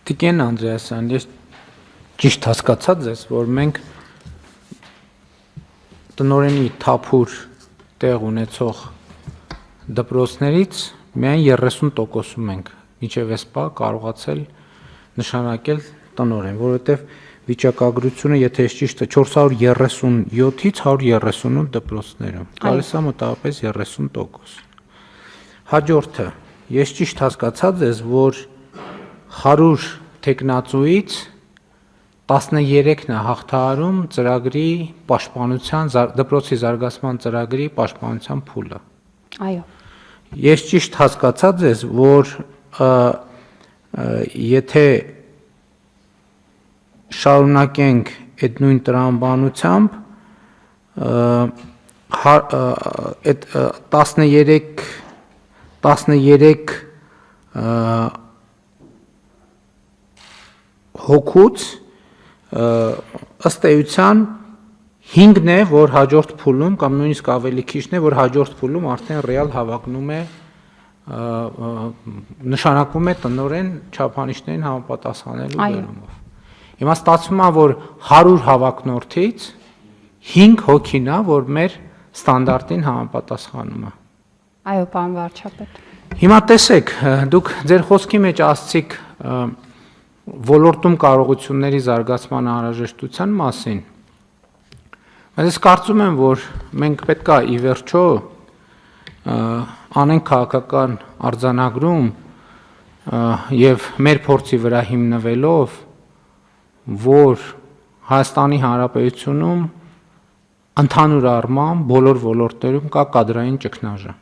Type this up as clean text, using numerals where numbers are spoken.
Տիկեն Անդրեասյան, ես ճիշտ հասկացա ձեզ, որ մենք տնօրենի թափուր տեղ ունեցող դպրոցներից միայն 30%-ում ենք մինչև այս պահ կարողացել նշանակել տնօրեն, որովհետև վիճակագրությունը, եթե ես ճիշտ է, 437-ից 138 դպրոցներում, գալիս է մոտավորապես 30%։ Հաջորդը, ես ճիշտ հասկացա ձեզ, որ 100 թեկնածուից 13-ն է հաղթահարում ծրագրի պաշտպանության, դպրոցի զարգացման ծրագրի պաշտպանության փուլը։ Այո։ Ես ճիշտ հասկացա ձեզ, որ եթե շարունակենք այդ նույն տրամաբանությամբ, այդ 13 հոգուց ըստ էության 5-ն է, որ հաջորդ փուլում կամ նույնիսկ ավելի քիչն է, որ հաջորդ փուլում արդեն ռեալ հավակնում է, նշանակվում է տնօրեն չափանիշներին համապատասխանելու բերումով։ Հիմա ստացվում է, որ 100 հավակնորդից 5 հոգին է, որ մեր ստանդարտին համապատասխանում է։ Այո, պարոն վարչապետ։ Հիմա տեսեք, դուք ձեր խոսքի մեջ ասացիք ոլորտում կարողությունների զարգացման անհրաժեշտության մասին, բայց ես կարծում եմ, որ մենք պետք է ի վերջո անենք քաղաքական արձանագրում եւ մեր փորձի վրա հիմնվելով, որ Հայաստանի Հանրապետությունում ընդհանուր առմամբ բոլոր ոլորտներում կա կադրային ճգնաժամ։